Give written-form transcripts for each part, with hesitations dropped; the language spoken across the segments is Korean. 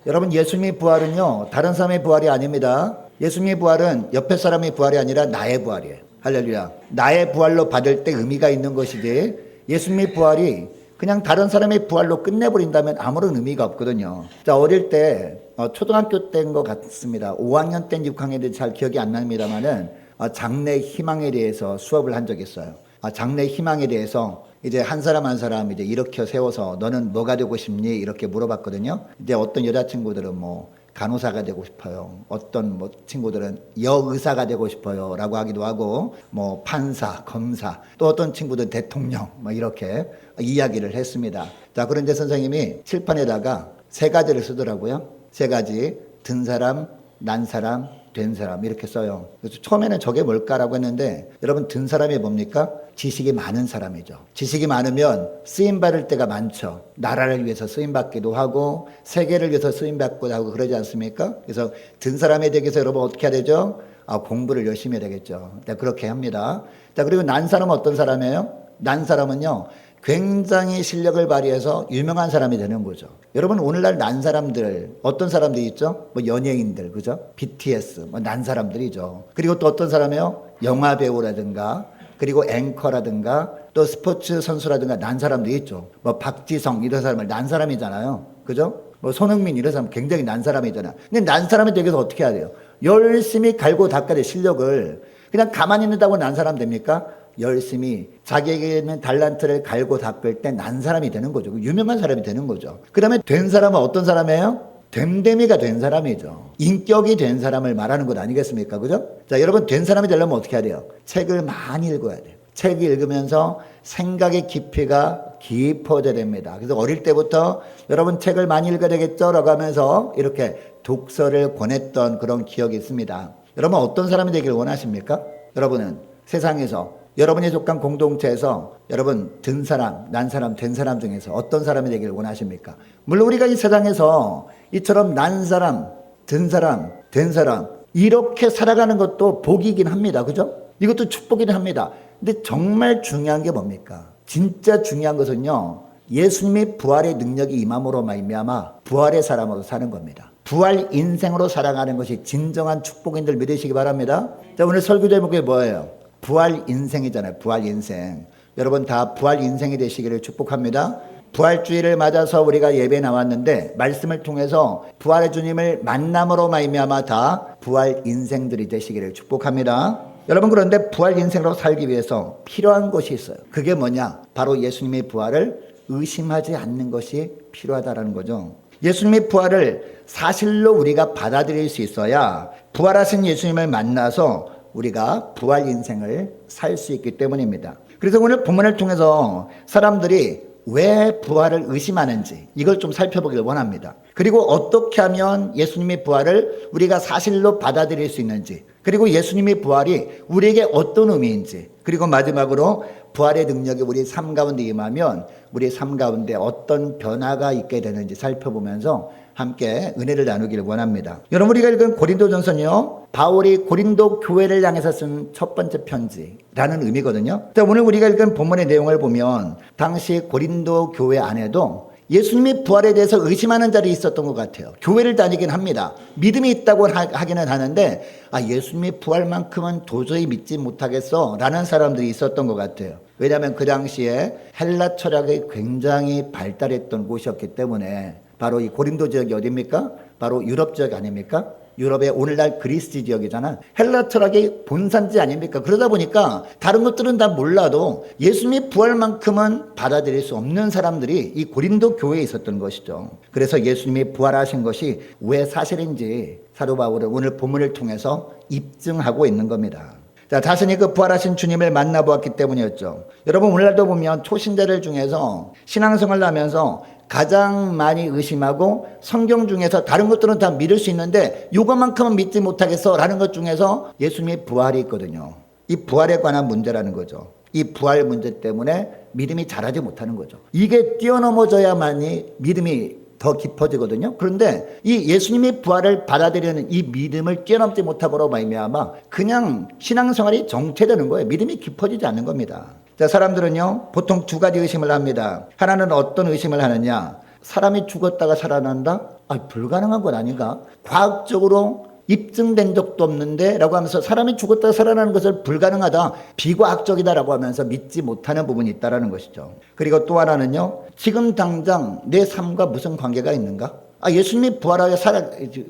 여러분, 예수님의 부활은요, 다른 사람의 부활이 아닙니다. 예수님의 부활은 옆에 사람의 부활이 아니라 나의 부활이에요. 할렐루야. 나의 부활로 받을 때 의미가 있는 것이지, 예수님의 부활이 그냥 다른 사람의 부활로 끝내버린다면 아무런 의미가 없거든요. 자, 어릴 때 초등학교 때인 것 같습니다. 5학년 때 6학년 때 잘 기억이 안 납니다만은 장래 희망에 대해서 수업을 한 적이 있어요. 장래 희망에 대해서 이제 한 사람 한 사람 이제 일으켜 세워서 너는 뭐가 되고 싶니? 이렇게 물어봤거든요. 이제 어떤 여자친구들은 뭐 간호사가 되고 싶어요. 어떤 뭐 친구들은 여의사가 되고 싶어요. 라고 하기도 하고, 뭐 판사, 검사, 또 어떤 친구들은 대통령, 뭐 이렇게 이야기를 했습니다. 자, 그런데 선생님이 칠판에다가 세 가지를 쓰더라고요. 세 가지. 든 사람, 난 사람, 된 사람 이렇게 써요. 그래서 처음에는 저게 뭘까라고 했는데, 여러분, 든 사람이 뭡니까? 지식이 많은 사람이죠. 지식이 많으면 쓰임받을 때가 많죠. 나라를 위해서 쓰임받기도 하고 세계를 위해서 쓰임받기도 하고 그러지 않습니까? 그래서 든 사람에 대해서 여러분 어떻게 해야 되죠? 공부를 열심히 해야 되겠죠. 그렇게 합니다. 자, 그리고 난 사람은 어떤 사람이에요? 난 사람은요, 굉장히 실력을 발휘해서 유명한 사람이 되는 거죠. 여러분, 오늘날 난 사람들 어떤 사람들이 있죠? 뭐 연예인들, 그죠? BTS 뭐 난 사람들이죠. 그리고 또 어떤 사람이에요? 영화 배우라든가, 그리고 앵커라든가, 또 스포츠 선수라든가 난 사람들이 있죠. 뭐 박지성 이런 사람을 난 사람이잖아요. 그죠? 뭐 손흥민 이런 사람 굉장히 난 사람이잖아요. 근데 난 사람이 되기 위해서 어떻게 해야 돼요? 열심히 갈고 닦아야 돼. 실력을 그냥 가만히 있는다고 난 사람 됩니까? 열심히 자기에게 있는 달란트를 갈고 닦을 때 난 사람이 되는 거죠. 유명한 사람이 되는 거죠. 그 다음에 된 사람은 어떤 사람이에요? 됨됨이가 된 사람이죠. 인격이 된 사람을 말하는 것 아니겠습니까? 그죠? 자, 여러분, 된 사람이 되려면 어떻게 해야 돼요? 책을 많이 읽어야 돼요. 책 읽으면서 생각의 깊이가 깊어져야 됩니다. 그래서 어릴 때부터 여러분 책을 많이 읽어야 되겠죠? 라고 하면서 이렇게 독서를 권했던 그런 기억이 있습니다. 여러분, 어떤 사람이 되기를 원하십니까? 여러분은 세상에서 여러분이 속한 공동체에서 여러분 든 사람, 난 사람, 된 사람 중에서 어떤 사람이 되기를 원하십니까? 물론 우리가 이 세상에서 이처럼 난 사람, 든 사람, 된 사람 이렇게 살아가는 것도 복이긴 합니다. 그죠? 이것도 축복이긴 합니다. 근데 정말 중요한 게 뭡니까? 진짜 중요한 것은요, 예수님의 부활의 능력이 임함으로 말미암아 부활의 사람으로 사는 겁니다. 부활 인생으로 살아가는 것이 진정한 축복인 줄 믿으시기 바랍니다. 자, 오늘 설교 제목이 뭐예요? 부활 인생이잖아요. 부활 인생. 여러분 다 부활 인생이 되시기를 축복합니다. 부활주의를 맞아서 우리가 예배에 나왔는데 말씀을 통해서 부활의 주님을 만남으로 말미암아 다 부활 인생들이 되시기를 축복합니다. 여러분, 그런데 부활 인생으로 살기 위해서 필요한 것이 있어요. 그게 뭐냐? 바로 예수님의 부활을 의심하지 않는 것이 필요하다는 거죠. 예수님의 부활을 사실로 우리가 받아들일 수 있어야 부활하신 예수님을 만나서 우리가 부활 인생을 살 수 있기 때문입니다. 그래서 오늘 본문을 통해서 사람들이 왜 부활을 의심하는지 이걸 좀 살펴보길 원합니다. 그리고 어떻게 하면 예수님의 부활을 우리가 사실로 받아들일 수 있는지, 그리고 예수님의 부활이 우리에게 어떤 의미인지, 그리고 마지막으로 부활의 능력이 우리 삶 가운데 임하면 우리 삶 가운데 어떤 변화가 있게 되는지 살펴보면서 함께 은혜를 나누기를 원합니다. 여러분, 우리가 읽은 고린도전서는요, 바울이 고린도 교회를 향해서 쓴 첫 번째 편지라는 의미거든요. 오늘 우리가 읽은 본문의 내용을 보면 당시 고린도 교회 안에도 예수님의 부활에 대해서 의심하는 자리 있었던 것 같아요. 교회를 다니긴 합니다. 믿음이 있다고 하기는 하는데 예수님의 부활만큼은 도저히 믿지 못하겠어 라는 사람들이 있었던 것 같아요. 왜냐하면 그 당시에 헬라 철학이 굉장히 발달했던 곳이었기 때문에. 바로 이 고린도 지역이 어디입니까? 바로 유럽 지역 아닙니까? 유럽의 오늘날 그리스 지역이잖아. 헬라 철학의 본산지 아닙니까? 그러다 보니까 다른 것들은 다 몰라도 예수님의 부활만큼은 받아들일 수 없는 사람들이 이 고린도 교회에 있었던 것이죠. 그래서 예수님이 부활하신 것이 왜 사실인지 사도 바울은 오늘 본문을 통해서 입증하고 있는 겁니다. 자, 자신이 그 부활하신 주님을 만나보았기 때문이었죠. 여러분, 오늘날도 보면 초신자들 중에서 신앙생활을 하면서 가장 많이 의심하고 성경 중에서 다른 것들은 다 믿을 수 있는데 이것만큼은 믿지 못하겠어 라는 것 중에서 예수님의 부활이 있거든요. 이 부활에 관한 문제라는 거죠. 이 부활 문제 때문에 믿음이 자라지 못하는 거죠. 이게 뛰어넘어져야만이 믿음이 더 깊어지거든요. 그런데 이 예수님의 부활을 받아들이는 이 믿음을 뛰어넘지 못함으로 말미암아 그냥 신앙생활이 정체되는 거예요. 믿음이 깊어지지 않는 겁니다. 자, 사람들은요, 보통 두 가지 의심을 합니다. 하나는 어떤 의심을 하느냐? 사람이 죽었다가 살아난다? 불가능한 건 아닌가? 과학적으로 입증된 적도 없는데 라고 하면서 사람이 죽었다가 살아나는 것을 불가능하다, 비과학적이다라고 하면서 믿지 못하는 부분이 있다는 것이죠. 그리고 또 하나는요, 지금 당장 내 삶과 무슨 관계가 있는가? 예수님이 부활하여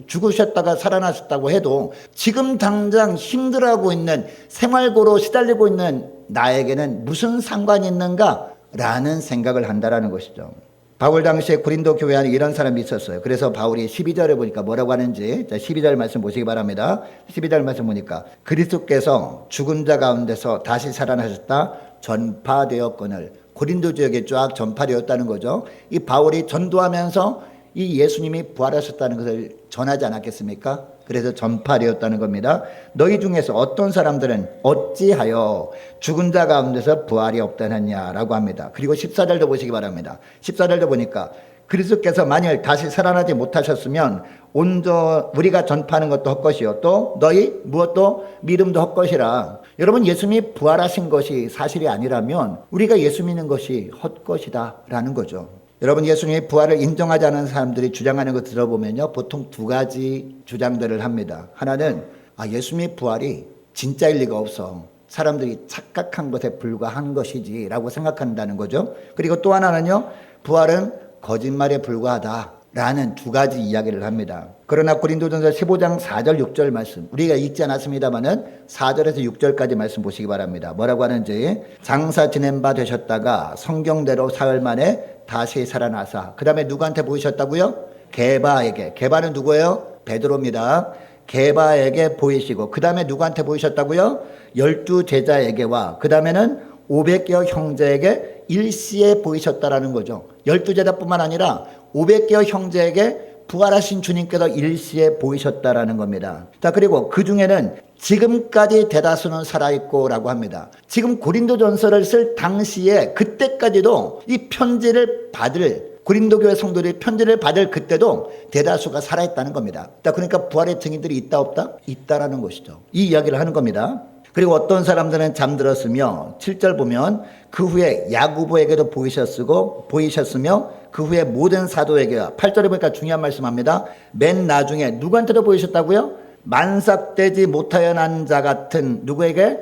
죽으셨다가 살아나셨다고 해도 지금 당장 힘들어하고 있는, 생활고로 시달리고 있는 나에게는 무슨 상관이 있는가? 라는 생각을 한다는 것이죠. 바울 당시에 고린도 교회 안에 이런 사람이 있었어요. 그래서 바울이 12절에 보니까 뭐라고 하는지, 12절 말씀 보시기 바랍니다. 12절 말씀 보니까 그리스도께서 죽은 자 가운데서 다시 살아나셨다 전파되었거늘. 고린도 지역에 쫙 전파되었다는 거죠. 이 바울이 전도하면서 이 예수님이 부활하셨다는 것을 전하지 않았겠습니까? 그래서 전파되었다는 겁니다. 너희 중에서 어떤 사람들은 어찌하여 죽은 자 가운데서 부활이 없다느냐라고 합니다. 그리고 14절도 보시기 바랍니다. 14절도 보니까 그리스도께서 만일 다시 살아나지 못하셨으면 우리가 전파하는 것도 헛것이요, 또 너희 무엇도 믿음도 헛것이라. 여러분, 예수님이 부활하신 것이 사실이 아니라면 우리가 예수 믿는 것이 헛것이다 라는 거죠. 여러분, 예수님의 부활을 인정하지 않은 사람들이 주장하는 거 들어보면요, 보통 두 가지 주장들을 합니다. 하나는 예수님의 부활이 진짜일 리가 없어, 사람들이 착각한 것에 불과한 것이지 라고 생각한다는 거죠. 그리고 또 하나는요, 부활은 거짓말에 불과하다 라는 두 가지 이야기를 합니다. 그러나 고린도전서 15장 4절 6절 말씀, 우리가 읽지 않았습니다마는 4절에서 6절까지 말씀 보시기 바랍니다. 뭐라고 하는지, 장사 지낸 바 되셨다가 성경대로 사흘 만에 다시 살아나사. 그 다음에 누구한테 보이셨다고요? 게바에게. 게바는 누구예요? 베드로입니다. 게바에게 보이시고, 그 다음에 누구한테 보이셨다고요? 12 제자에게와, 그 다음에는 500여 형제에게 일시에 보이셨다라는 거죠. 12 제자뿐만 아니라 500여 형제에게 부활하신 주님께서 일시에 보이셨다라는 겁니다. 자, 그리고 그 중에는 지금까지 대다수는 살아있고 라고 합니다. 지금 고린도전서를 쓸 당시에 그때까지도 이 편지를 받을, 고린도교회 성도들이 편지를 받을 그때도 대다수가 살아있다는 겁니다. 자, 그러니까 부활의 증인들이 있다 없다? 있다라는 것이죠. 이 이야기를 하는 겁니다. 그리고 어떤 사람들은 잠들었으며, 7절 보면 그 후에 야고보에게도 보이셨으며 그 후에 모든 사도에게와, 8절에 보니까 중요한 말씀합니다. 맨 나중에 누구한테도 보이셨다고요? 만삭되지 못하여 난 자 같은 누구에게?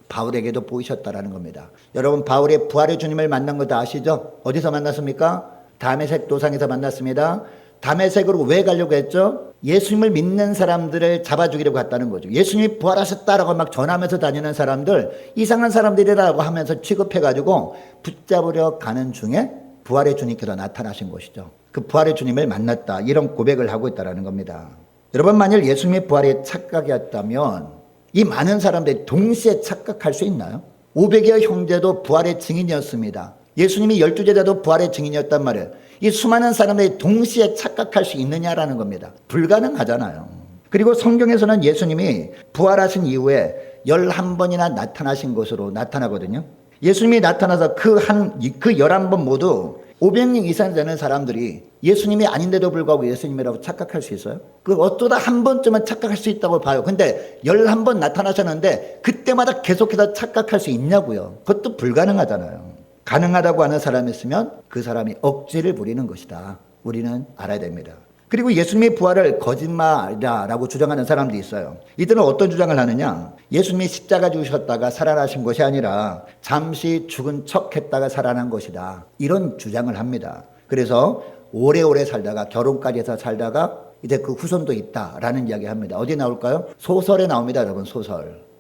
바울에게도 보이셨다라는 겁니다. 여러분, 바울이 부활의 주님을 만난 거 다 아시죠? 어디서 만났습니까? 다메섹 도상에서 만났습니다. 다메섹으로 왜 가려고 했죠? 예수님을 믿는 사람들을 잡아 죽이려고 했다는 거죠. 예수님이 부활하셨다라고 막 전하면서 다니는 사람들, 이상한 사람들이라고 하면서 취급해가지고 붙잡으려 가는 중에 부활의 주님께서 나타나신 것이죠. 그 부활의 주님을 만났다, 이런 고백을 하고 있다는 겁니다. 여러분, 만일 예수님의 부활이 착각이었다면 이 많은 사람들이 동시에 착각할 수 있나요? 500여 형제도 부활의 증인이었습니다. 예수님이 12 제자도 부활의 증인이었단 말이에요. 이 수많은 사람들이 동시에 착각할 수 있느냐라는 겁니다. 불가능하잖아요. 그리고 성경에서는 예수님이 부활하신 이후에 11번이나 나타나신 것으로 나타나거든요. 예수님이 나타나서 그 11번 모두 500명 이상 되는 사람들이 예수님이 아닌데도 불구하고 예수님이라고 착각할 수 있어요? 그 어쩌다 한 번쯤은 착각할 수 있다고 봐요. 근데 11번 나타나셨는데 그때마다 계속해서 착각할 수 있냐고요. 그것도 불가능하잖아요. 가능하다고 하는 사람이 있으면 그 사람이 억지를 부리는 것이다. 우리는 알아야 됩니다. 그리고 예수님의 부활을 거짓말이다라고 주장하는 사람도 있어요. 이들은 어떤 주장을 하느냐? 예수님이 십자가 죽으셨다가 살아나신 것이 아니라 잠시 죽은 척 했다가 살아난 것이다, 이런 주장을 합니다. 그래서 오래오래 살다가, 결혼까지 해서 살다가 이제 그 후손도 있다라는 이야기 합니다. 어디 나올까요? 소설에 나옵니다, 여러분.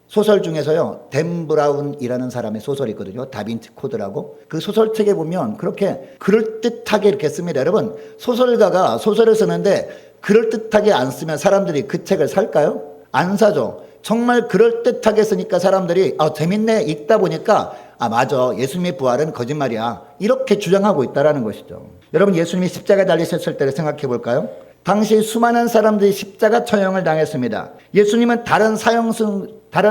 소설 중에서요, 댄 브라운이라는 사람의 소설이 있거든요. 다빈치 코드라고. 그 소설책에 보면 그렇게 그럴듯하게 이렇게 씁니다. 여러분, 소설가가 소설을 쓰는데 그럴듯하게 안 쓰면 사람들이 그 책을 살까요? 안 사죠. 정말 그럴듯하게 쓰니까 사람들이 재밌네, 읽다 보니까 맞아, 예수님의 부활은 거짓말이야, 이렇게 주장하고 있다는 것이죠. 여러분, 예수님이 십자가에 달리셨을 때를 생각해 볼까요? 당시 수많은 사람들이 십자가 처형을 당했습니다. 예수님은 다른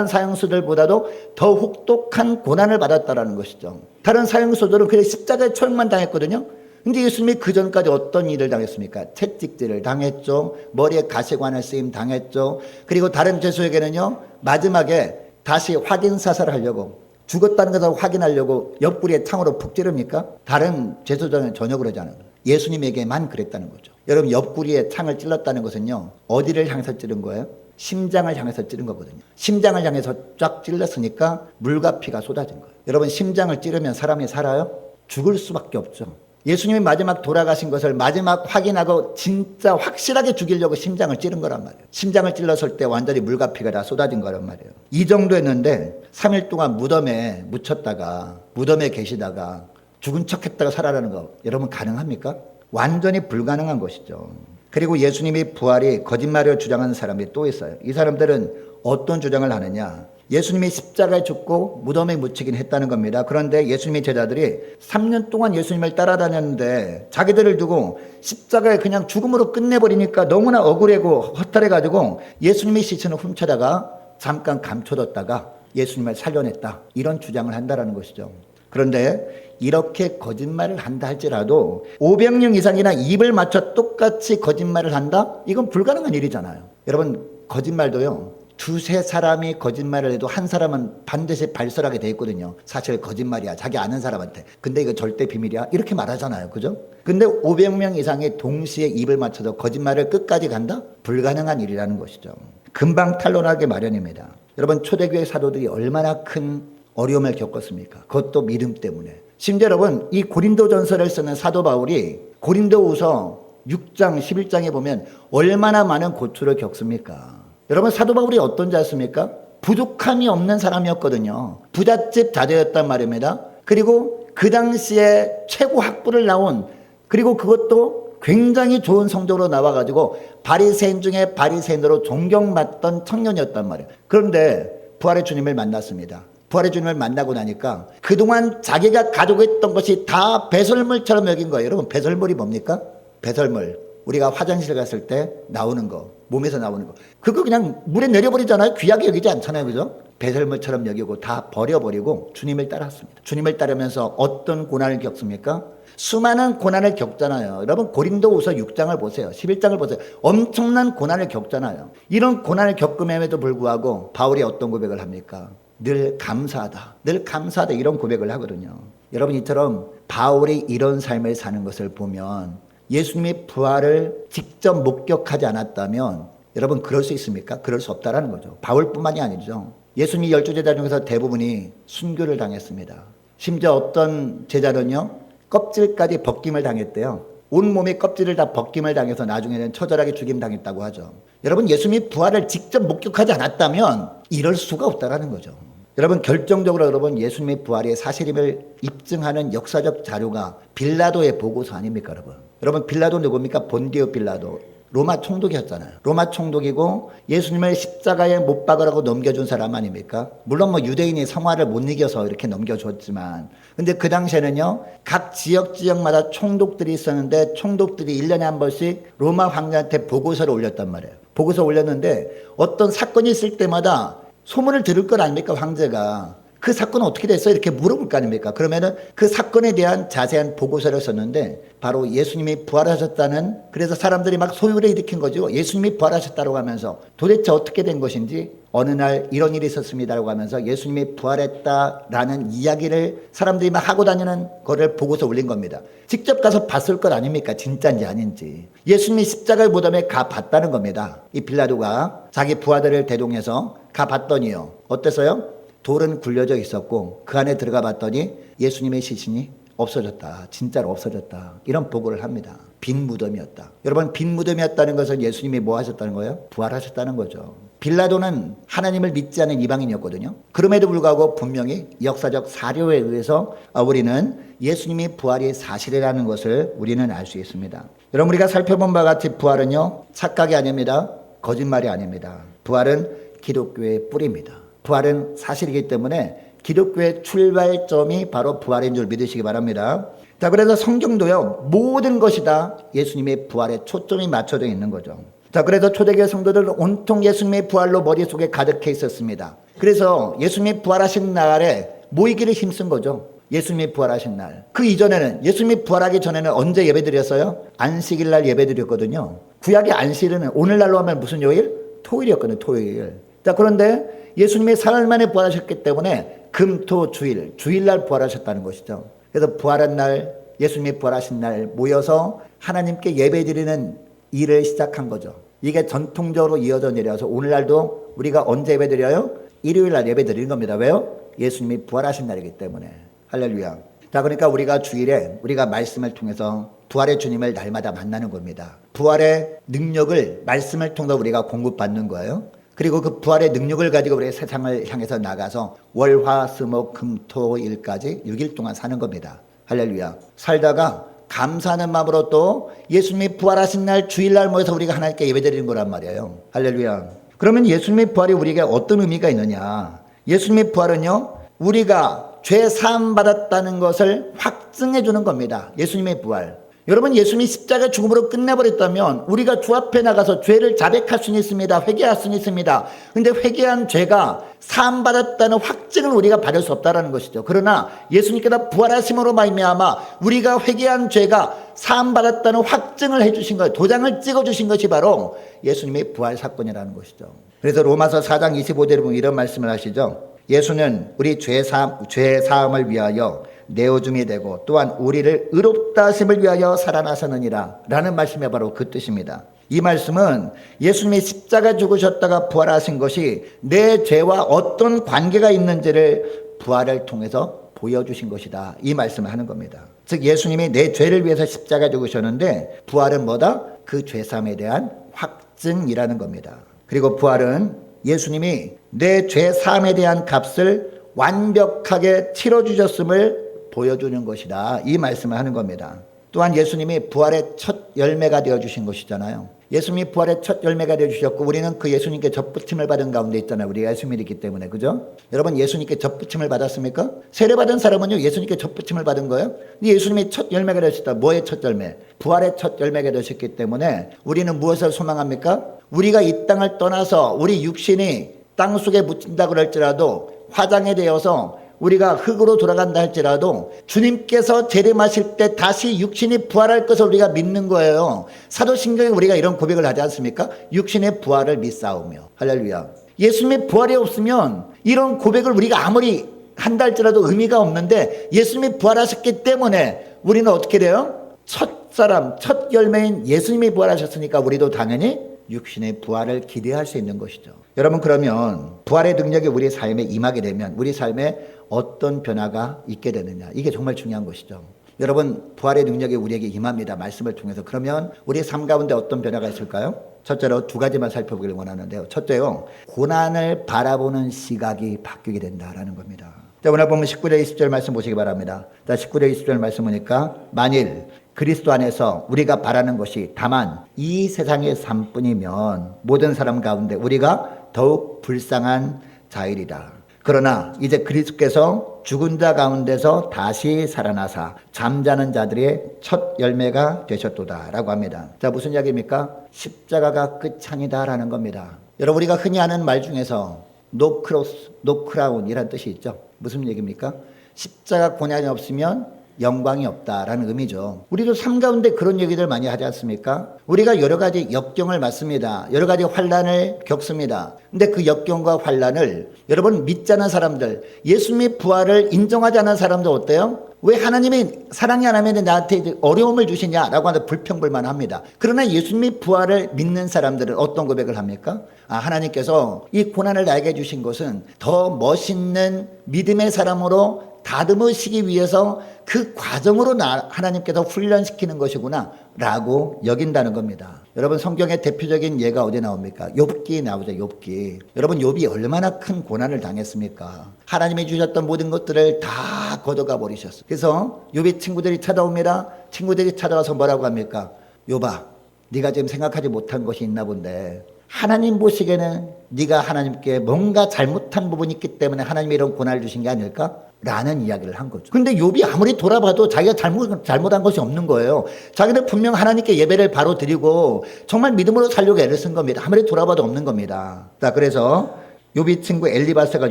사형수들보다도 더 혹독한 고난을 받았다는 것이죠. 다른 사형수들은 그냥 십자가에 처형만 당했거든요. 근데 예수님이 그 전까지 어떤 일을 당했습니까? 채찍질을 당했죠. 머리에 가시관을 쓰임 당했죠. 그리고 다른 죄수에게는요, 마지막에 다시 확인 사살을 하려고, 죽었다는 것을 확인하려고 옆구리에 창으로 푹 찌릅니까? 다른 죄수들은 전혀 그러지 않아요. 예수님에게만 그랬다는 거죠. 여러분, 옆구리에 창을 찔렀다는 것은요, 어디를 향해서 찌른 거예요? 심장을 향해서 찌른 거거든요. 심장을 향해서 쫙 찔렀으니까 물과 피가 쏟아진 거예요. 여러분, 심장을 찌르면 사람이 살아요? 죽을 수밖에 없죠. 예수님이 마지막 돌아가신 것을 마지막 확인하고 진짜 확실하게 죽이려고 심장을 찌른 거란 말이에요. 심장을 찔렀을 때 완전히 물과 피가 다 쏟아진 거란 말이에요. 이 정도였는데 3일 동안 무덤에 묻혔다가 무덤에 계시다가 죽은 척했다가 살아나는 거 여러분 가능합니까? 완전히 불가능한 것이죠. 그리고 예수님이 부활이 거짓말을 주장하는 사람이 또 있어요. 이 사람들은 어떤 주장을 하느냐? 예수님이 십자가에 죽고 무덤에 묻히긴 했다는 겁니다. 그런데 예수님의 제자들이 3년 동안 예수님을 따라다녔는데 자기들을 두고 십자가에 그냥 죽음으로 끝내버리니까 너무나 억울하고 허탈해가지고 예수님의 시신을 훔쳐다가 잠깐 감춰뒀다가 예수님을 살려냈다. 이런 주장을 한다는 것이죠. 그런데 이렇게 거짓말을 한다 할지라도 500명 이상이나 입을 맞춰 똑같이 거짓말을 한다? 이건 불가능한 일이잖아요. 여러분, 거짓말도요, 두세 사람이 거짓말을 해도 한 사람은 반드시 발설하게 돼 있거든요. 사실 거짓말이야, 자기 아는 사람한테. 근데 이거 절대 비밀이야, 이렇게 말하잖아요. 그죠? 근데 500명 이상이 동시에 입을 맞춰서 거짓말을 끝까지 간다? 불가능한 일이라는 것이죠. 금방 탄로나게 마련입니다. 여러분, 초대교회 사도들이 얼마나 큰 어려움을 겪었습니까? 그것도 믿음 때문에. 심지어 여러분, 이 고린도전서를 쓰는 사도 바울이 고린도후서 6장 11장에 보면 얼마나 많은 고초를 겪습니까? 여러분, 사도 바울이 어떤 자였습니까? 부족함이 없는 사람이었거든요. 부잣집 자제였단 말입니다. 그리고 그 당시에 최고 학부를 나온, 그리고 그것도 굉장히 좋은 성적으로 나와가지고 바리새인 중에 바리새인으로 존경받던 청년이었단 말이에요. 그런데 부활의 주님을 만났습니다. 부활의 주님을 만나고 나니까 그동안 자기가 가지고 있던 것이 다 배설물처럼 여긴 거예요. 여러분, 배설물이 뭡니까? 배설물. 우리가 화장실 갔을 때 나오는 거, 몸에서 나오는 거. 그거 그냥 물에 내려버리잖아요. 귀하게 여기지 않잖아요. 그죠? 배설물처럼 여기고 다 버려버리고 주님을 따랐습니다. 주님을 따르면서 어떤 고난을 겪습니까? 수많은 고난을 겪잖아요. 여러분, 고린도후서 6장을 보세요. 11장을 보세요. 엄청난 고난을 겪잖아요. 이런 고난을 겪음에도 불구하고 바울이 어떤 고백을 합니까? 늘 감사하다. 늘 감사하다. 이런 고백을 하거든요. 여러분, 이처럼 바울이 이런 삶을 사는 것을 보면 예수님이 부활을 직접 목격하지 않았다면 여러분, 그럴 수 있습니까? 그럴 수 없다라는 거죠. 바울뿐만이 아니죠. 예수님이 12제자 중에서 대부분이 순교를 당했습니다. 심지어 어떤 제자는요, 껍질까지 벗김을 당했대요. 온몸의 껍질을 다 벗김을 당해서 나중에는 처절하게 죽임 당했다고 하죠. 여러분, 예수님이 부활을 직접 목격하지 않았다면 이럴 수가 없다라는 거죠. 여러분, 결정적으로 여러분, 예수님의 부활의 사실임을 입증하는 역사적 자료가 빌라도의 보고서 아닙니까, 여러분? 여러분, 빌라도 누굽니까? 본디오 빌라도. 로마 총독이었잖아요. 로마 총독이고 예수님을 십자가에 못 박으라고 넘겨준 사람 아닙니까? 물론 뭐 유대인이 성화를 못 이겨서 이렇게 넘겨줬지만, 근데 그 당시에는요, 각 지역마다 총독들이 있었는데 총독들이 1년에 한 번씩 로마 황제한테 보고서를 올렸단 말이에요. 보고서 올렸는데 어떤 사건이 있을 때마다 소문을 들을 것 아닙니까, 황제가. 그 사건은 어떻게 됐어? 이렇게 물어볼 거 아닙니까? 그러면은 그 사건에 대한 자세한 보고서를 썼는데 바로 예수님이 부활하셨다는, 그래서 사람들이 막 소유를 일으킨 거죠. 예수님이 부활하셨다고 하면서 도대체 어떻게 된 것인지, 어느 날 이런 일이 있었습니다라고 하면서 예수님이 부활했다라는 이야기를 사람들이 막 하고 다니는 거를 보고서 올린 겁니다. 직접 가서 봤을 것 아닙니까? 진짜인지 아닌지. 예수님이 십자가의 무덤에 가 봤다는 겁니다. 이 빌라도가 자기 부하들을 대동해서 가 봤더니요, 어땠어요? 돌은 굴려져 있었고 그 안에 들어가 봤더니 예수님의 시신이 없어졌다. 진짜로 없어졌다. 이런 보고를 합니다. 빈 무덤이었다. 여러분, 빈 무덤이었다는 것은 예수님이 뭐 하셨다는 거예요? 부활하셨다는 거죠. 빌라도는 하나님을 믿지 않은 이방인이었거든요. 그럼에도 불구하고 분명히 역사적 사료에 의해서 우리는 예수님이 부활이 사실이라는 것을 우리는 알 수 있습니다. 여러분, 우리가 살펴본 바와 같이 부활은요, 착각이 아닙니다. 거짓말이 아닙니다. 부활은 기독교의 뿌리입니다. 부활은 사실이기 때문에 기독교의 출발점이 바로 부활인 줄 믿으시기 바랍니다. 자, 그래서 성경도요, 모든 것이 다 예수님의 부활에 초점이 맞춰져 있는 거죠. 자, 그래서 초대교회 성도들은 온통 예수님의 부활로 머릿속에 가득해 있었습니다. 그래서 예수님이 부활하신 날에 모이기를 힘쓴 거죠. 예수님이 부활하신 날. 그 이전에는, 예수님이 부활하기 전에는 언제 예배드렸어요? 안식일 날 예배드렸거든요. 구약의 안식일은 오늘날로 하면 무슨 요일? 토요일이었거든요. 토요일. 자, 그런데 예수님이 사흘 만에 부활하셨기 때문에 금, 토, 주일날 부활하셨다는 것이죠. 그래서 부활한 날 예수님이 부활하신 날 모여서 하나님께 예배드리는 일을 시작한 거죠. 이게 전통적으로 이어져 내려서 오늘날도 우리가 언제 예배드려요? 일요일 날 예배드리는 겁니다. 왜요? 예수님이 부활하신 날이기 때문에. 할렐루야. 자, 그러니까 우리가 주일에 우리가 말씀을 통해서 부활의 주님을 날마다 만나는 겁니다. 부활의 능력을 말씀을 통해서 우리가 공급받는 거예요. 그리고 그 부활의 능력을 가지고 우리가 세상을 향해서 나가서 월, 화, 수, 목, 금, 토, 일까지 6일 동안 사는 겁니다. 할렐루야. 살다가 감사하는 마음으로 또 예수님이 부활하신 날 주일날 모여서 우리가 하나님께 예배드리는 거란 말이에요. 할렐루야. 그러면 예수님의 부활이 우리에게 어떤 의미가 있느냐? 예수님의 부활은요, 우리가 죄 사함 받았다는 것을 확증해 주는 겁니다. 예수님의 부활. 여러분, 예수님이 십자가 죽음으로 끝내버렸다면 우리가 주 앞에 나가서 죄를 자백할 수는 있습니다. 회개할 수는 있습니다. 근데 회개한 죄가 사함 받았다는 확증을 우리가 받을 수 없다는 것이죠. 그러나 예수님께서 부활하심으로 말미암아 우리가 회개한 죄가 사함 받았다는 확증을 해주신 것, 도장을 찍어주신 것이 바로 예수님의 부활 사건이라는 것이죠. 그래서 로마서 4장 25절에 보면 이런 말씀을 하시죠. 예수는 우리 죄 사함을 위하여 내어줌이 되고 또한 우리를 의롭다 하심을 위하여 살아나셨느니라 라는 말씀이 바로 그 뜻입니다. 이 말씀은 예수님이 십자가 죽으셨다가 부활하신 것이 내 죄와 어떤 관계가 있는지를 부활을 통해서 보여주신 것이다. 이 말씀을 하는 겁니다. 즉 예수님이 내 죄를 위해서 십자가 죽으셨는데 부활은 뭐다? 그 죄사함에 대한 확증이라는 겁니다. 그리고 부활은 예수님이 내 죄사함에 대한 값을 완벽하게 치러주셨음을 보여주는 것이다. 이 말씀을 하는 겁니다. 또한 예수님이 부활의 첫 열매가 되어주신 것이잖아요. 예수님이 부활의 첫 열매가 되어주셨고 우리는 그 예수님께 젖붙임을 받은 가운데 있잖아요. 우리가 예수 믿기 때문에. 그죠? 여러분 예수님께 젖붙임을 받았습니까? 세례받은 사람은요 예수님께 젖붙임을 받은 거예요. 예수님이 첫 열매가 되셨다. 뭐의 첫 열매? 부활의 첫 열매가 되셨기 때문에 우리는 무엇을 소망합니까? 우리가 이 땅을 떠나서 우리 육신이 땅 속에 묻힌다 그럴지라도 화장이 되어서 우리가 흙으로 돌아간다 할지라도 주님께서 재림하실 때 다시 육신이 부활할 것을 우리가 믿는 거예요. 사도신경에 우리가 이런 고백을 하지 않습니까? 육신의 부활을 믿사오며. 할렐루야. 예수님의 부활이 없으면 이런 고백을 우리가 아무리 한다 할지라도 의미가 없는데 예수님이 부활하셨기 때문에 우리는 어떻게 돼요? 첫 열매인 예수님이 부활하셨으니까 우리도 당연히 육신의 부활을 기대할 수 있는 것이죠. 여러분 그러면 부활의 능력이 우리 삶에 임하게 되면 우리 삶에 어떤 변화가 있게 되느냐, 이게 정말 중요한 것이죠. 여러분 부활의 능력이 우리에게 임합니다. 말씀을 통해서. 그러면 우리 삶 가운데 어떤 변화가 있을까요? 첫째로 두 가지만 살펴보기를 원하는데요. 첫째요, 고난을 바라보는 시각이 바뀌게 된다라는 겁니다. 자, 오늘 보면 19절 20절 말씀 보시기 바랍니다. 자, 19절 20절 말씀 보니까 만일 그리스도 안에서 우리가 바라는 것이 다만 이 세상의 삶뿐이면 모든 사람 가운데 우리가 더욱 불쌍한 자일이다. 그러나 이제 그리스도께서 죽은 자 가운데서 다시 살아나사 잠자는 자들의 첫 열매가 되셨도다 라고 합니다. 자, 무슨 이야기입니까? 십자가가 끝이 아니다라는 겁니다. 여러분 우리가 흔히 하는 말 중에서 no cross, no crown 이란 뜻이 있죠. 무슨 얘기입니까? 십자가 고난이 없으면 영광이 없다라는 의미죠. 우리도 삶 가운데 그런 얘기들 많이 하지 않습니까? 우리가 여러 가지 역경을 맞습니다. 여러 가지 환난을 겪습니다. 근데 그 역경과 환난을 여러분 믿지 않은 사람들, 예수님의 부활을 인정하지 않은 사람들 어때요? 왜 하나님이 사랑이 안 하면 나한테 어려움을 주시냐라고 하는 불평불만합니다. 그러나 예수님의 부활을 믿는 사람들은 어떤 고백을 합니까? 하나님께서 이 고난을 나에게 주신 것은 더 멋있는 믿음의 사람으로 다듬으시기 위해서 그 과정으로 하나님께서 훈련시키는 것이구나 라고 여긴다는 겁니다. 여러분 성경의 대표적인 예가 어디 나옵니까? 욥기 나오죠. 욥기. 여러분 욥이 얼마나 큰 고난을 당했습니까? 하나님이 주셨던 모든 것들을 다 걷어가 버리셨어요. 그래서 욥의 친구들이 찾아옵니다. 친구들이 찾아와서 뭐라고 합니까? 욥아, 네가 지금 생각하지 못한 것이 있나 본데 하나님 보시기에는 네가 하나님께 뭔가 잘못한 부분이 있기 때문에 하나님이 이런 고난을 주신 게 아닐까? 라는 이야기를 한 거죠. 근데 욥이 아무리 돌아봐도 자기가 잘못한 것이 없는 거예요. 자기는 분명 하나님께 예배를 바로 드리고 정말 믿음으로 살려고 애를 쓴 겁니다. 아무리 돌아봐도 없는 겁니다. 자, 그래서 욥이 친구 엘리바스가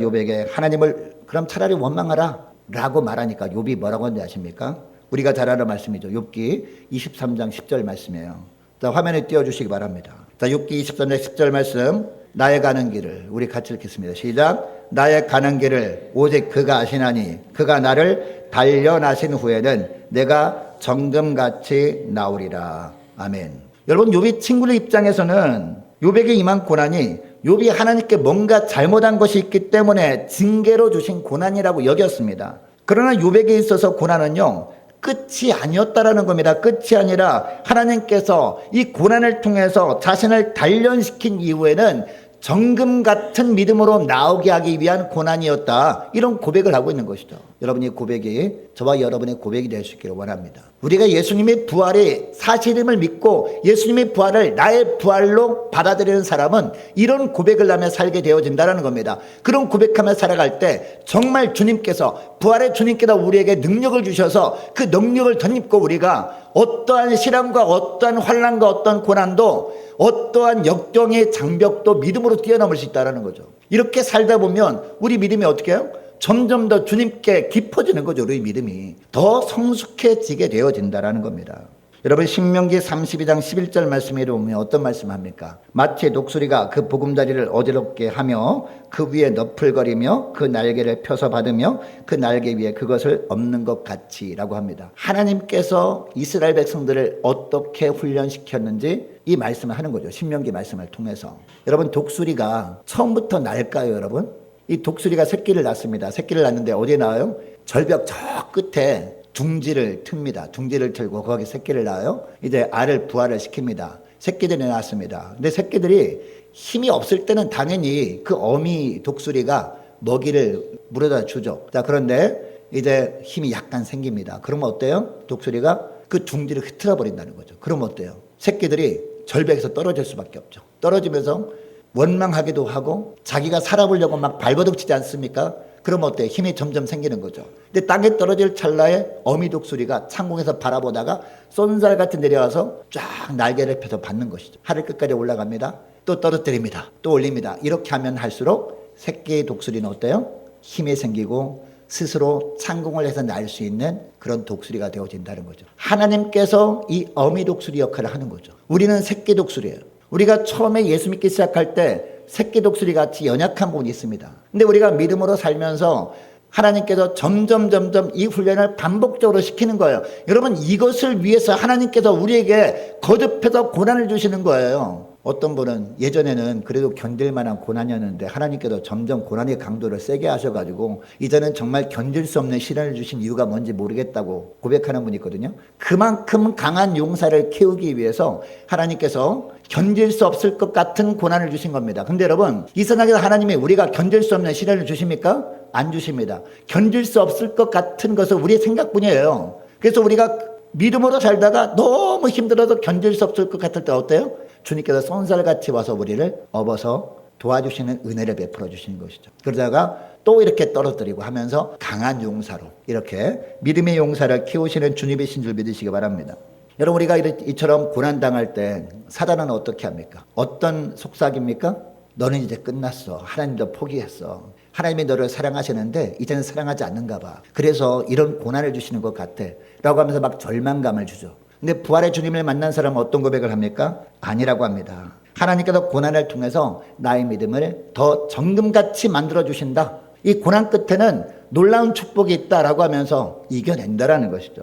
욥에게 하나님을 그럼 차라리 원망하라 라고 말하니까 욥이 뭐라고 하는지 아십니까? 우리가 잘 아는 말씀이죠. 욥기 23장 10절 말씀이에요. 자, 화면에 띄워주시기 바랍니다. 자, 욥기 23장 10절 말씀. 나의 가는 길을 우리 같이 읽겠습니다. 시작. 나의 가는 길을 오직 그가 아시나니 그가 나를 단련하신 후에는 내가 정금같이 나오리라. 아멘. 여러분, 욥의 친구들 입장에서는 욥에게 임한 고난이 욥이 하나님께 뭔가 잘못한 것이 있기 때문에 징계로 주신 고난이라고 여겼습니다. 그러나 욥에게 있어서 고난은요, 끝이 아니었다라는 겁니다. 끝이 아니라 하나님께서 이 고난을 통해서 자신을 단련시킨 이후에는 정금 같은 믿음으로 나오게 하기 위한 고난이었다. 이런 고백을 하고 있는 것이죠. 여러분의 고백이 저와 여러분의 고백이 될 수 있기를 원합니다. 우리가 예수님의 부활이 사실임을 믿고 예수님의 부활을 나의 부활로 받아들이는 사람은 이런 고백을 하며 살게 되어진다는 겁니다. 그런 고백하며 살아갈 때 정말 주님께서, 부활의 주님께서 우리에게 능력을 주셔서 그 능력을 덧입고 우리가 어떠한 시련과 어떠한 환난과 어떠한 고난도 어떠한 역경의 장벽도 믿음으로 뛰어넘을 수 있다는 거죠. 이렇게 살다 보면 우리 믿음이 어떻게 해요? 점점 더 주님께 깊어지는 거죠. 우리 믿음이 더 성숙해지게 되어진다는 겁니다. 여러분, 신명기 32장 11절 말씀에 보면 어떤 말씀합니까? 마치 독수리가 그 보금자리를 어지럽게 하며 그 위에 너풀거리며 그 날개를 펴서 받으며 그 날개 위에 그것을 엎는 것 같이 라고 합니다. 하나님께서 이스라엘 백성들을 어떻게 훈련시켰는지 이 말씀을 하는 거죠. 신명기 말씀을 통해서. 여러분, 독수리가 처음부터 날까요, 여러분? 이 독수리가 새끼를 낳습니다. 새끼를 낳는데 어디에 나와요? 절벽 저 끝에 둥지를 틉니다. 둥지를 틀고 거기 새끼를 낳아요. 이제 알을 부화를 시킵니다. 새끼들이 낳았습니다. 근데 새끼들이 힘이 없을 때는 당연히 그 어미 독수리가 먹이를 물어다 주죠. 자, 그런데 이제 힘이 약간 생깁니다. 그러면 어때요? 독수리가 그 둥지를 흐트러 버린다는 거죠. 그러면 어때요? 새끼들이 절벽에서 떨어질 수밖에 없죠. 떨어지면서 원망하기도 하고 자기가 살아보려고 막 발버둥치지 않습니까? 그러면 어때요? 힘이 점점 생기는 거죠. 근데 땅에 떨어질 찰나에 어미 독수리가 창공에서 바라보다가 쏜살 같이 내려와서 쫙 날개를 펴서 받는 것이죠. 하늘 끝까지 올라갑니다. 또 떨어뜨립니다. 또 올립니다. 이렇게 하면 할수록 새끼 독수리는 어때요? 힘이 생기고 스스로 창공을 해서 날 수 있는 그런 독수리가 되어진다는 거죠. 하나님께서 이 어미 독수리 역할을 하는 거죠. 우리는 새끼 독수리예요. 우리가 처음에 예수 믿기 시작할 때 새끼 독수리 같이 연약한 부분이 있습니다. 근데 우리가 믿음으로 살면서 하나님께서 점점 이 훈련을 반복적으로 시키는 거예요. 여러분, 이것을 위해서 하나님께서 우리에게 거듭해서 고난을 주시는 거예요. 어떤 분은 예전에는 그래도 견딜 만한 고난이었는데 하나님께서 점점 고난의 강도를 세게 하셔가지고 이제는 정말 견딜 수 없는 시련을 주신 이유가 뭔지 모르겠다고 고백하는 분이 있거든요. 그만큼 강한 용사를 키우기 위해서 하나님께서 견딜 수 없을 것 같은 고난을 주신 겁니다. 근데 여러분, 이 세상에서 하나님이 우리가 견딜 수 없는 시련을 주십니까? 안 주십니다. 견딜 수 없을 것 같은 것은 우리의 생각뿐이에요. 그래서 우리가 믿음으로 살다가 너무 힘들어서 견딜 수 없을 것 같을 때 어때요? 주님께서 쏜살같이 와서 우리를 업어서 도와주시는 은혜를 베풀어 주시는 것이죠. 그러다가 또 이렇게 떨어뜨리고 하면서 강한 용사로 이렇게 믿음의 용사를 키우시는 주님이신 줄 믿으시기 바랍니다. 여러분, 우리가 이처럼 고난당할 때 사단은 어떻게 합니까? 어떤 속삭입니까? 너는 이제 끝났어. 하나님도 포기했어. 하나님이 너를 사랑하시는데 이제는 사랑하지 않는가 봐. 그래서 이런 고난을 주시는 것 같아 라고 하면서 막 절망감을 주죠. 근데 부활의 주님을 만난 사람은 어떤 고백을 합니까? 아니라고 합니다. 하나님께서 고난을 통해서 나의 믿음을 더 정금같이 만들어주신다. 이 고난 끝에는 놀라운 축복이 있다라고 하면서 이겨낸다라는 것이죠.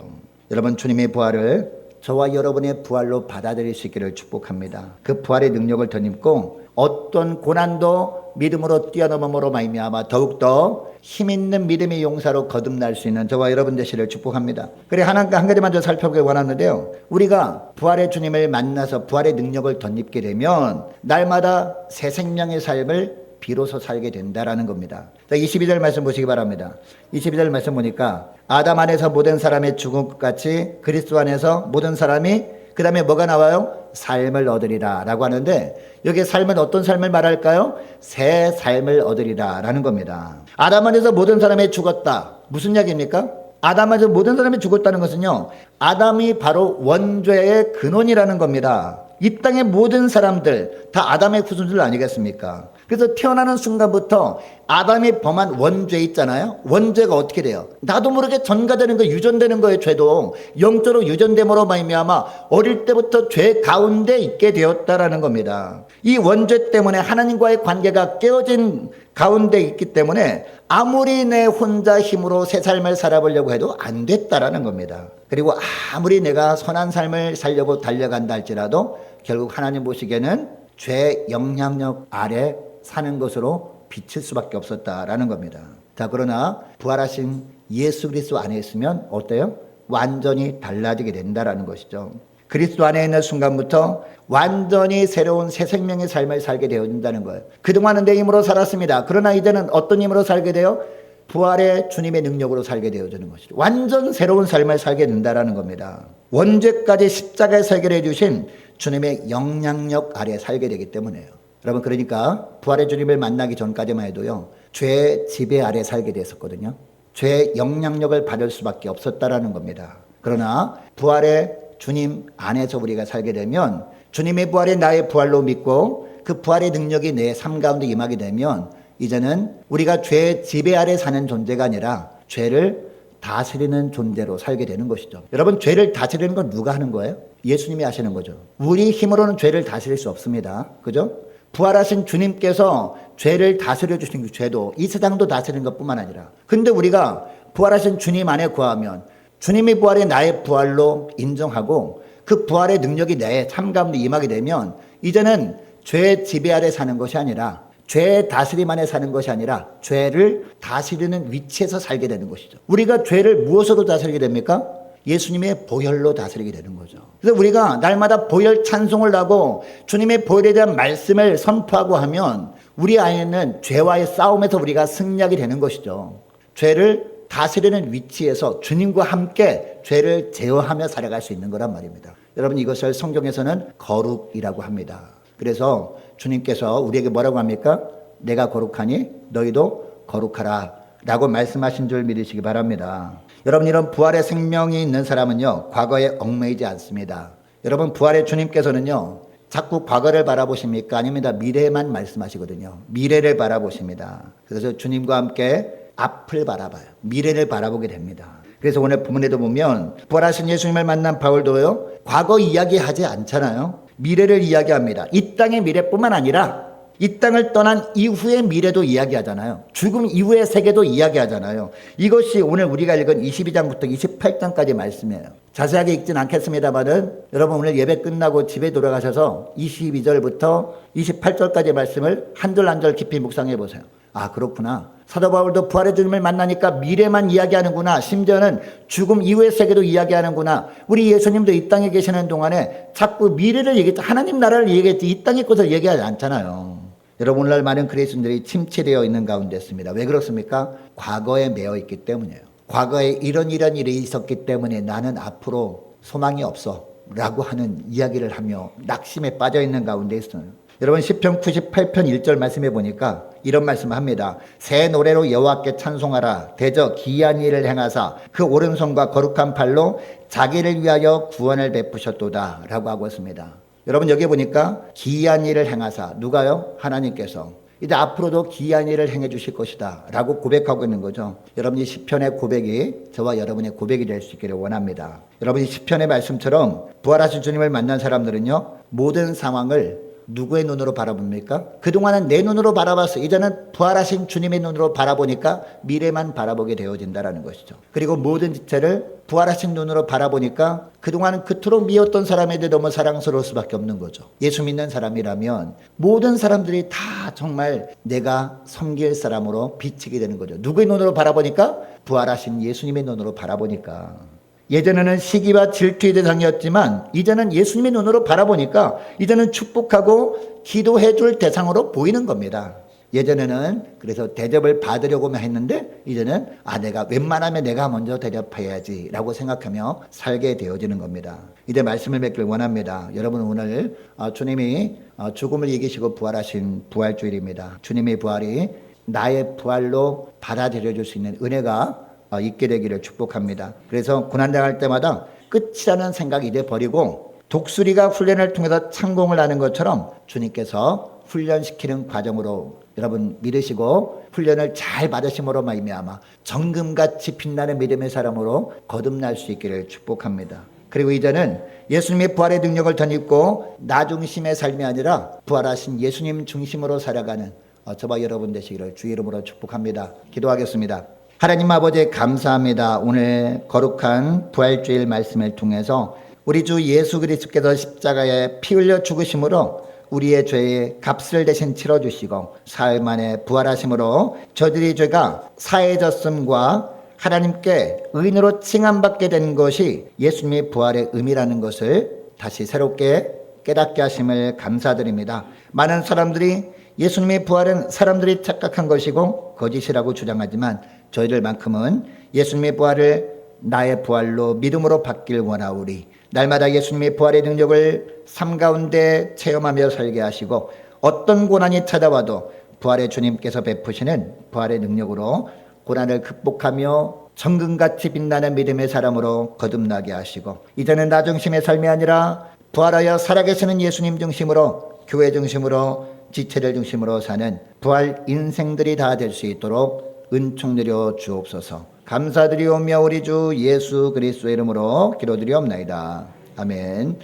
여러분, 주님의 부활을 저와 여러분의 부활로 받아들일 수 있기를 축복합니다. 그 부활의 능력을 덧입고 어떤 고난도 믿음으로 뛰어넘음으로 말미암아 더욱더 힘있는 믿음의 용사로 거듭날 수 있는 저와 여러분 되시기를 축복합니다. 그래, 한 가지만 더 살펴보기 원하는데요. 우리가 부활의 주님을 만나서 부활의 능력을 덧입게 되면 날마다 새 생명의 삶을 비로소 살게 된다라는 겁니다. 22절 말씀 보시기 바랍니다. 22절 말씀 보니까 아담 안에서 모든 사람의 죽은 것 같이 그리스도 안에서 모든 사람이, 그 다음에 뭐가 나와요? 삶을 얻으리라 라고 하는데, 여기에 삶은 어떤 삶을 말할까요? 새 삶을 얻으리라 라는 겁니다. 아담 안에서 모든 사람이 죽었다. 무슨 이야기입니까? 아담 안에서 모든 사람이 죽었다는 것은요, 아담이 바로 원죄의 근원이라는 겁니다. 이 땅의 모든 사람들 다 아담의 후손들 아니겠습니까? 그래서 태어나는 순간부터 아담이 범한 원죄 있잖아요. 원죄가 어떻게 돼요? 나도 모르게 전가되는 거, 유전되는 거예요. 죄도 영적으로 유전됨으로 말미암아 어릴 때부터 죄 가운데 있게 되었다라는 겁니다. 이 원죄 때문에 하나님과의 관계가 깨어진 가운데 있기 때문에 아무리 내 혼자 힘으로 새 삶을 살아보려고 해도 안 됐다라는 겁니다. 그리고 아무리 내가 선한 삶을 살려고 달려간다 할지라도 결국 하나님 보시기에는 죄 영향력 아래 사는 것으로 비칠 수밖에 없었다라는 겁니다. 자, 그러나 부활하신 예수 그리스도 안에 있으면 어때요? 완전히 달라지게 된다라는 것이죠. 그리스도 안에 있는 순간부터 완전히 새로운 새 생명의 삶을 살게 되어진다는 거예요. 그동안은 내 힘으로 살았습니다. 그러나 이제는 어떤 힘으로 살게 돼요? 부활의 주님의 능력으로 살게 되어지는 것이죠. 완전 새로운 삶을 살게 된다라는 겁니다. 원죄까지 십자가에서 해결해 주신 주님의 영향력 아래 살게 되기 때문에요. 여러분, 그러니까 부활의 주님을 만나기 전까지만 해도요, 죄의 지배 아래 살게 됐었거든요. 죄의 영향력을 받을 수밖에 없었다라는 겁니다. 그러나 부활의 주님 안에서 우리가 살게 되면 주님의 부활이 나의 부활로 믿고 그 부활의 능력이 내 삶 가운데 임하게 되면 이제는 우리가 죄의 지배 아래 사는 존재가 아니라 죄를 다스리는 존재로 살게 되는 것이죠. 여러분, 죄를 다스리는 건 누가 하는 거예요? 예수님이 하시는 거죠. 우리 힘으로는 죄를 다스릴 수 없습니다. 그죠? 부활하신 주님께서 죄를 다스려 주신 그 죄도 이 세상도 다스리는 것뿐만 아니라, 근데 우리가 부활하신 주님 안에 거하면 주님의 부활이 나의 부활로 인정하고 그 부활의 능력이 내 삶 가운데 임하게 되면 이제는 죄의 지배 아래 사는 것이 아니라, 죄의 다스림 안에 사는 것이 아니라 죄를 다스리는 위치에서 살게 되는 것이죠. 우리가 죄를 무엇으로 다스리게 됩니까? 예수님의 보혈로 다스리게 되는 거죠. 그래서 우리가 날마다 보혈 찬송을 하고 주님의 보혈에 대한 말씀을 선포하고 하면 우리 안에는 죄와의 싸움에서 우리가 승리하게 되는 것이죠. 죄를 다스리는 위치에서 주님과 함께 죄를 제어하며 살아갈 수 있는 거란 말입니다. 여러분, 이것을 성경에서는 거룩이라고 합니다. 그래서 주님께서 우리에게 뭐라고 합니까? 내가 거룩하니 너희도 거룩하라 라고 말씀하신 줄 믿으시기 바랍니다. 여러분, 이런 부활의 생명이 있는 사람은요, 과거에 얽매이지 않습니다. 여러분, 부활의 주님께서는요, 자꾸 과거를 바라보십니까? 아닙니다. 미래만 말씀하시거든요. 미래를 바라보십니다. 그래서 주님과 함께 앞을 바라봐요. 미래를 바라보게 됩니다. 그래서 오늘 본문에도 보면 부활하신 예수님을 만난 바울도요, 과거 이야기하지 않잖아요. 미래를 이야기합니다. 이 땅의 미래뿐만 아니라 이 땅을 떠난 이후의 미래도 이야기하잖아요. 죽음 이후의 세계도 이야기하잖아요. 이것이 오늘 우리가 읽은 22장부터 28장까지 말씀이에요. 자세하게 읽진 않겠습니다만은 여러분, 오늘 예배 끝나고 집에 돌아가셔서 22절부터 28절까지 말씀을 한 절 한 절 깊이 묵상해 보세요. 아, 그렇구나. 사도 바울도 부활의 주님을 만나니까 미래만 이야기하는구나. 심지어는 죽음 이후의 세계도 이야기하는구나. 우리 예수님도 이 땅에 계시는 동안에 자꾸 미래를 얘기했지, 하나님 나라를 얘기했지, 이 땅의 것을 얘기하지 않잖아요. 여러분, 오늘날 많은 그리스도인들이 침체되어 있는 가운데 있습니다. 왜 그렇습니까? 과거에 매여 있기 때문이에요. 과거에 이런 일이 있었기 때문에 나는 앞으로 소망이 없어 라고 하는 이야기를 하며 낙심에 빠져 있는 가운데 있어요. 여러분, 시편 98편 1절 말씀해 보니까 이런 말씀을 합니다. 새 노래로 여호와께 찬송하라. 대저 기이한 일을 행하사 그 오른손과 거룩한 팔로 자기를 위하여 구원을 베푸셨도다 라고 하고 있습니다. 여러분, 여기 보니까 기이한 일을 행하사, 누가요? 하나님께서 이제 앞으로도 기이한 일을 행해 주실 것이다 라고 고백하고 있는 거죠. 여러분, 이 시편의 고백이 저와 여러분의 고백이 될 수 있기를 원합니다. 여러분, 이 시편의 말씀처럼 부활하신 주님을 만난 사람들은요, 모든 상황을 누구의 눈으로 바라봅니까? 그동안은 내 눈으로 바라봤어. 이제는 부활하신 주님의 눈으로 바라보니까 미래만 바라보게 되어진다는 것이죠. 그리고 모든 지체를 부활하신 눈으로 바라보니까 그동안은 그토록 미웠던 사람에게 너무 사랑스러울 수밖에 없는 거죠. 예수 믿는 사람이라면 모든 사람들이 다 정말 내가 섬길 사람으로 비치게 되는 거죠. 누구의 눈으로 바라보니까? 부활하신 예수님의 눈으로 바라보니까. 예전에는 시기와 질투의 대상이었지만 이제는 예수님의 눈으로 바라보니까 이제는 축복하고 기도해 줄 대상으로 보이는 겁니다. 예전에는 그래서 대접을 받으려고만 했는데 이제는 내가 웬만하면 내가 먼저 대접해야지 라고 생각하며 살게 되어지는 겁니다. 이제 말씀을 맺길 원합니다. 여러분, 오늘 주님이 죽음을 이기시고 부활하신 부활주일입니다. 주님의 부활이 나의 부활로 받아들여 줄 수 있는 은혜가 있게 되기를 축복합니다. 그래서 고난당할 때마다 끝이라는 생각이 이제 버리고 독수리가 훈련을 통해서 창공을 하는 것처럼 주님께서 훈련시키는 과정으로 여러분 믿으시고 훈련을 잘 받으심으로 말미암아 정금같이 빛나는 믿음의 사람으로 거듭날 수 있기를 축복합니다. 그리고 이제는 예수님의 부활의 능력을 덧입고 나 중심의 삶이 아니라 부활하신 예수님 중심으로 살아가는 저와 여러분 되시기를 주의 이름으로 축복합니다. 기도하겠습니다. 하나님 아버지 감사합니다. 오늘 거룩한 부활주일 말씀을 통해서 우리 주 예수 그리스도께서 십자가에 피 흘려 죽으심으로 우리의 죄의 값을 대신 치러주시고 사흘 만에 부활하심으로 저들의 죄가 사해졌음과 하나님께 의인으로 칭함받게 된 것이 예수님의 부활의 의미라는 것을 다시 새롭게 깨닫게 하심을 감사드립니다. 많은 사람들이 예수님의 부활은 사람들이 착각한 것이고 거짓이라고 주장하지만 저희들만큼은 예수님의 부활을 나의 부활로 믿음으로 받길 원하오리. 날마다 예수님의 부활의 능력을 삶 가운데 체험하며 살게 하시고 어떤 고난이 찾아와도 부활의 주님께서 베푸시는 부활의 능력으로 고난을 극복하며 정금같이 빛나는 믿음의 사람으로 거듭나게 하시고 이제는 나 중심의 삶이 아니라 부활하여 살아계시는 예수님 중심으로 교회 중심으로 지체를 중심으로 사는 부활 인생들이 다 될 수 있도록 은총 내려 주옵소서. 감사드리오며 우리 주 예수 그리스도의 이름으로 기도드리옵나이다. 아멘.